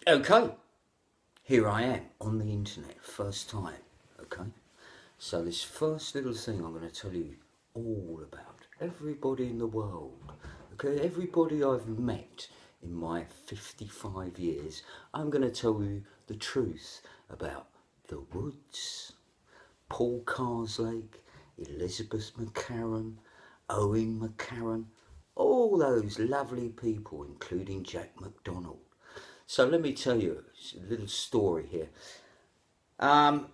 Okay, here I am on the internet, first time. Okay, so this first little thing I'm going to tell you all about everybody in the world. Okay, everybody I've met in my 55 years, I'm going to tell you the truth about the woods, Paul Karslake, Elizabeth McCarran, Owen McCarran, all those lovely people, including Jack McDonald. So let me tell you a little story here. Um,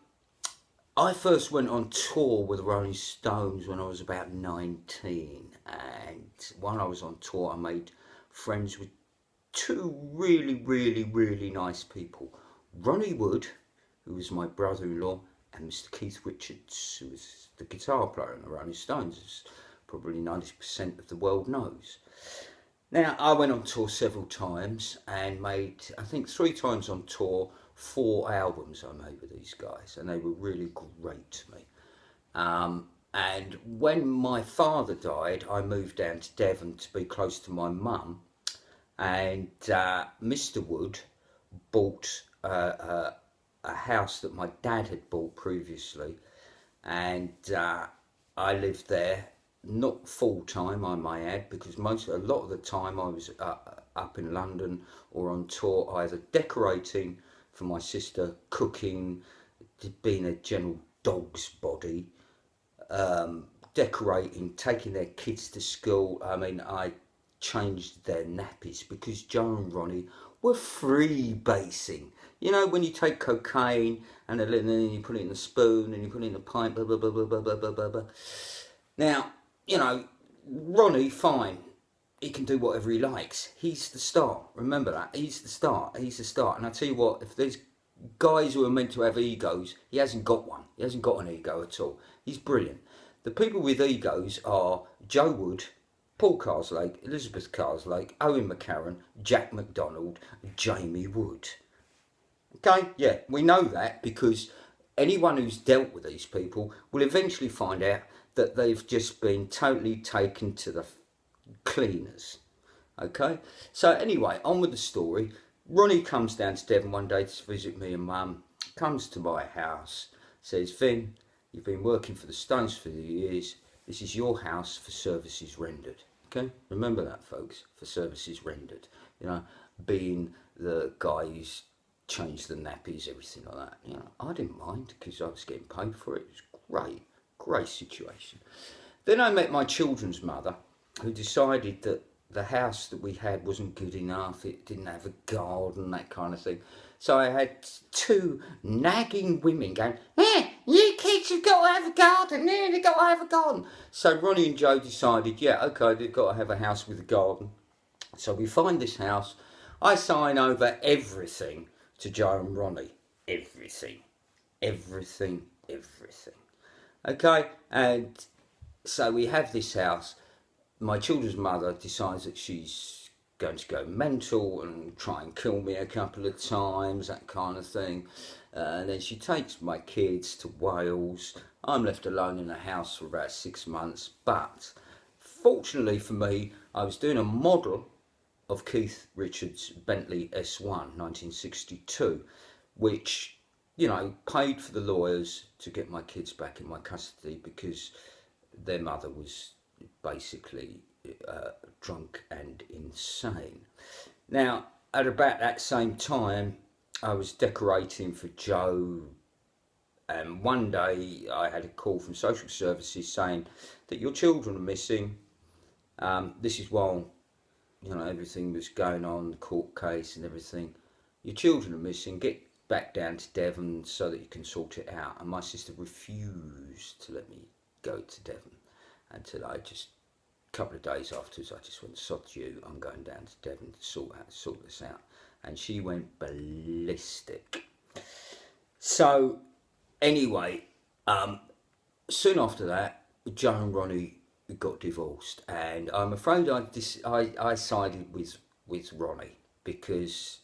I first went on tour with the Rolling Stones when I was about 19, and while I was on tour, I made friends with two really nice people. Ronnie Wood, who was my brother-in-law, and Mr. Keith Richards, who was the guitar player in the Rolling Stones, as probably 90% of the world knows. Now, I went on tour several times and made, I think, 3 times on tour, 4 albums I made with these guys, and they were really great to me. And when my father died, I moved down to Devon to be close to my mum, and Mr. Wood bought a house that my dad had bought previously, and I lived there, not full time I may add, because a lot of the time I was up in London or on tour, either decorating for my sister, cooking, being a general dog's body, decorating, taking their kids to school. I mean, I changed their nappies because Joe and Ronnie were freebasing. You know, when you take cocaine and then you put it in the spoon and you put it in the pint, blah, blah, blah, blah, blah, blah, blah, blah, blah. Now, you know, Ronnie, fine. He can do whatever he likes. He's the star. Remember that. He's the star. He's the star. And I tell you what, if there's guys who are meant to have egos, he hasn't got one. He hasn't got an ego at all. He's brilliant. The people with egos are Joe Wood, Paul Karslake, Elizabeth Karslake, Owen McCarran, Jack McDonald, Jamie Wood. Okay, yeah, we know that because anyone who's dealt with these people will eventually find out that they've just been totally taken to the cleaners. Okay, so anyway, on with the story. Ronnie comes down to Devon one day to visit me and Mum, comes to my house, says, Vin, you've been working for the Stones for the years. This is your house for services rendered. Okay, remember that, folks, for services rendered. You know, being the guy who's changed the nappies, everything like that. You know, I didn't mind because I was getting paid for it. It was great situation. Then I met my children's mother, who decided that the house that we had wasn't good enough. It didn't have a garden, that kind of thing. So I had two nagging women going, you kids have got to have a garden, they've got to have a garden. So Ronnie and Joe decided, yeah, okay, they've got to have a house with a garden. So we find this house. I sign over everything to Joe and Ronnie. Everything. Okay, and so we have this house. My children's mother decides that she's going to go mental and try and kill me a couple of times, that kind of thing. And then she takes my kids to Wales. I'm left alone in the house for about 6 months. But fortunately for me, I was doing a model of Keith Richards' Bentley S1 1962, which, you know, paid for the lawyers to get my kids back in my custody because their mother was basically drunk and insane. Now, at about that same time, I was decorating for Joe, and one day I had a call from social services saying that your children are missing. This is while, you know, everything was going on, the court case and everything. Your children are missing. Get back down to Devon so that you can sort it out. And my sister refused to let me go to Devon until I just, a couple of days afterwards, I just went, sod you, I'm going down to Devon to sort this out. And she went ballistic. So anyway, soon after that, Joe and Ronnie got divorced, and I'm afraid I sided with Ronnie because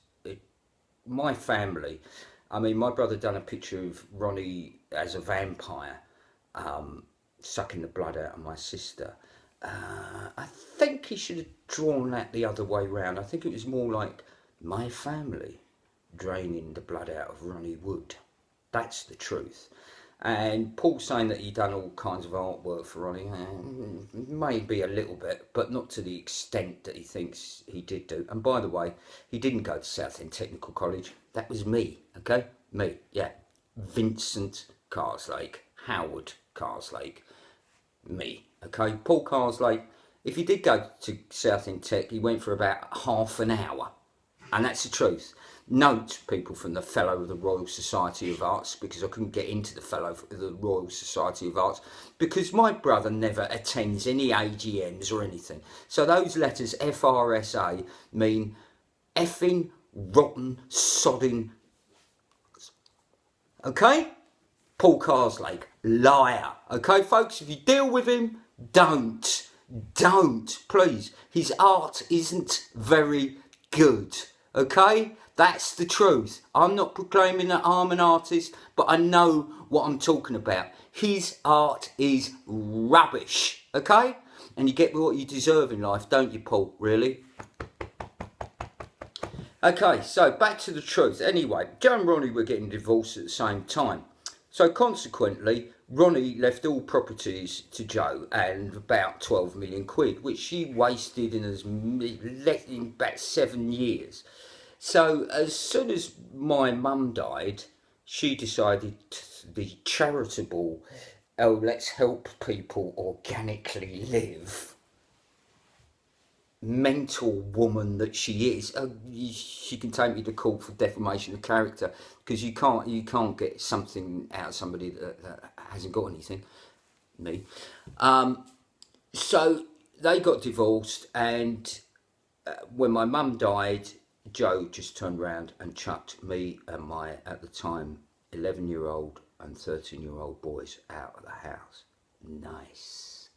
my family. I mean, my brother done a picture of Ronnie as a vampire, sucking the blood out of my sister. I think he should have drawn that the other way round. I think it was more like my family draining the blood out of Ronnie Wood. That's the truth. And Paul saying that he done all kinds of artwork for Ronnie, maybe a little bit, but not to the extent that he thinks he did do. And by the way, he didn't go to Southend Technical College. That was me, okay? Me, yeah. Vincent Karslake, Howard Karslake, me, okay? Paul Karslake, if he did go to Southend Tech, he went for about half an hour. And that's the truth. Note, people from the Fellow of the Royal Society of Arts, because I couldn't get into the Fellow of the Royal Society of Arts, because my brother never attends any AGMs or anything. So those letters FRSA mean effing, rotten, sodding. Okay? Paul Karslake, liar. Okay, folks, if you deal with him, don't, please. His art isn't very good. Okay, that's the truth. I'm not proclaiming that I'm an artist, but I know what I'm talking about. His art is rubbish, okay? And you get what you deserve in life, don't you, Paul? Really? Okay, so back to the truth. Anyway, Joe and Ronnie were getting divorced at the same time. So consequently, Ronnie left all properties to Joe and about 12 million quid, which she wasted in about 7 years. So as soon as my mum died, she decided the charitable, oh, let's help people organically live, mental woman that she is. She can take me to court for defamation of character, because you can't get something out of somebody that hasn't got anything. Me. So they got divorced, and when my mum died, Joe just turned around and chucked me and my, at the time, 11-year-old and 13-year-old boys out of the house. Nice.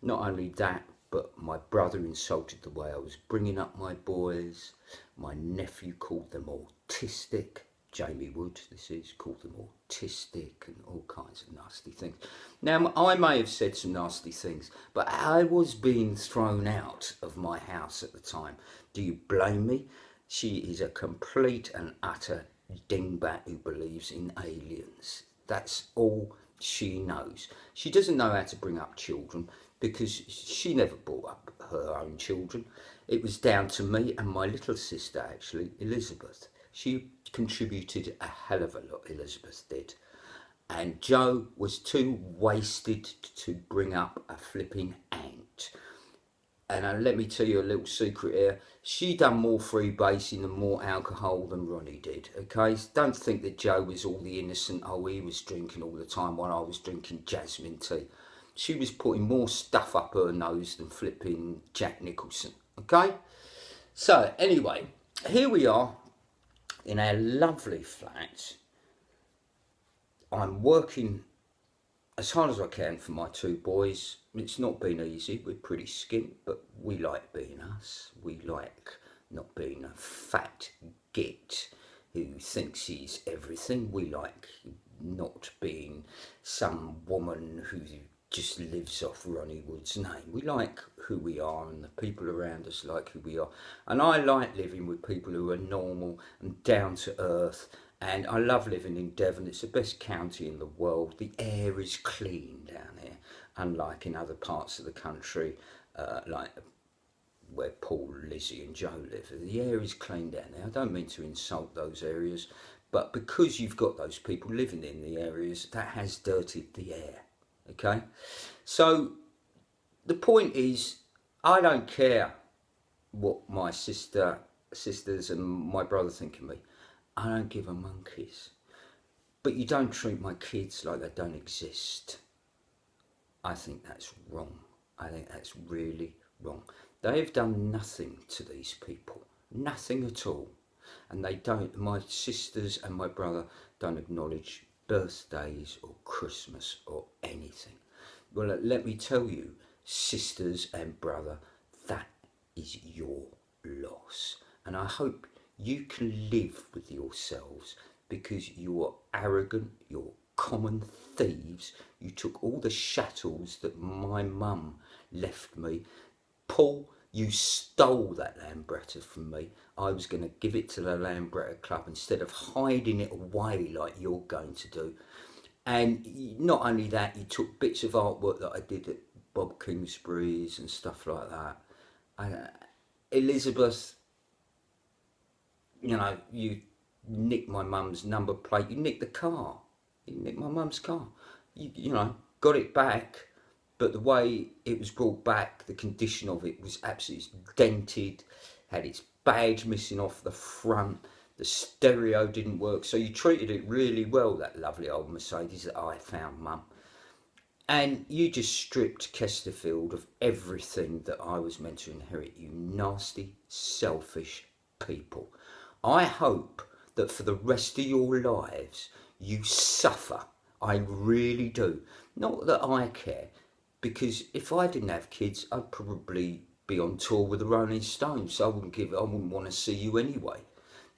Not only that, but my brother insulted the way I was bringing up my boys. My nephew called them autistic. Jamie Wood, this is, called them autistic and all kinds of nasty things. Now, I may have said some nasty things, but I was being thrown out of my house at the time. Do you blame me? She is a complete and utter dingbat who believes in aliens. That's all she knows. She doesn't know how to bring up children, because she never brought up her own children. It was down to me and my little sister, actually, Elizabeth. She contributed a hell of a lot, Elizabeth did. And Joe was too wasted to bring up a flipping ant. And let me tell you a little secret here. She done more freebasing and more alcohol than Ronnie did, okay? Don't think that Joe was all the innocent, oh, he was drinking all the time while I was drinking jasmine tea. She was putting more stuff up her nose than flipping Jack Nicholson, okay? So, anyway, here we are in our lovely flat. I'm working as hard as I can for my two boys. It's not been easy. We're pretty skint, but we like being us. We like not being a fat git who thinks he's everything. We like not being some woman who just lives off Ronnie Wood's name. We like who we are, and the people around us like who we are. And I like living with people who are normal and down to earth. And I love living in Devon. It's the best county in the world. The air is clean down here, unlike in other parts of the country, like where Paul, Lizzie and Joe live. The air is clean down there. I don't mean to insult those areas, but because you've got those people living in the areas, that has dirtied the air. Okay, so the point is, I don't care what my sisters and my brother think of me. I don't give a monkeys. But you don't treat my kids like they don't exist. I think that's wrong. I think that's really wrong. They have done nothing to these people, nothing at all, and they don't. My sisters and my brother don't acknowledge birthdays or Christmas or anything. Well, let me tell you, sisters and brother, that is your loss. And I hope you can live with yourselves, because you are arrogant, you're common thieves. You took all the chattels that my mum left me. Paul, You stole that Lambretta from me. I was going to give it to the Lambretta Club instead of hiding it away like you're going to do. And not only that, you took bits of artwork that I did at Bob Kingsbury's and stuff like that. And Elizabeth, you know, you nicked my mum's number plate. You nicked the car. You nicked my mum's car. You know, got it back. But the way it was brought back, the condition of it was absolutely dented, had its badge missing off the front, the stereo didn't work. So you treated it really well, that lovely old Mercedes that I found, Mum. And you just stripped Chesterfield of everything that I was meant to inherit, you nasty, selfish people. I hope that for the rest of your lives you suffer. I really do. Not that I care, because if I didn't have kids, I'd probably be on tour with the Rolling Stones. So I wouldn't want to see you anyway,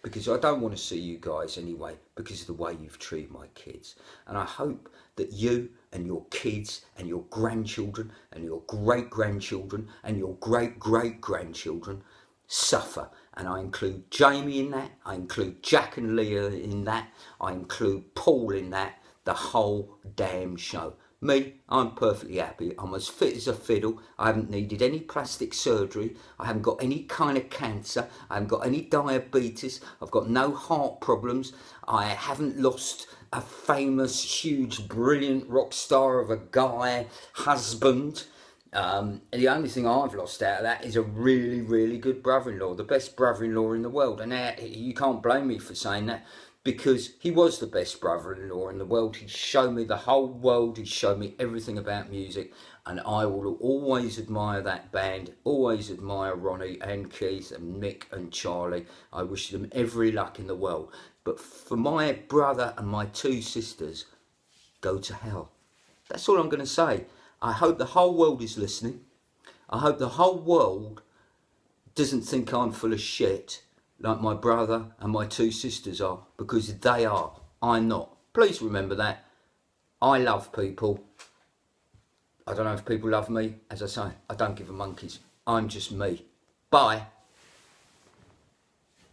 because I don't want to see you guys anyway, because of the way you've treated my kids. And I hope that you and your kids and your grandchildren and your great-grandchildren and your great-great-grandchildren suffer. And I include Jamie in that, I include Jack and Leah in that, I include Paul in that, the whole damn show. Me, I'm perfectly happy. I'm as fit as a fiddle. I haven't needed any plastic surgery. I haven't got any kind of cancer. I haven't got any diabetes. I've got no heart problems. I haven't lost a famous, huge, brilliant rock star of a guy, husband. The only thing I've lost out of that is a really, really good brother-in-law, the best brother-in-law in the world. And you can't blame me for saying that, because he was the best brother-in-law in the world. He showed me the whole world. He showed me everything about music. And I will always admire that band, always admire Ronnie and Keith and Mick and Charlie. I wish them every luck in the world. But for my brother and my two sisters, go to hell. That's all I'm going to say. I hope the whole world is listening. I hope the whole world doesn't think I'm full of shit like my brother and my two sisters are, because they are. I'm not. Please remember that. I love people. I don't know if people love me. As I say, I don't give a monkeys. I'm just me. Bye.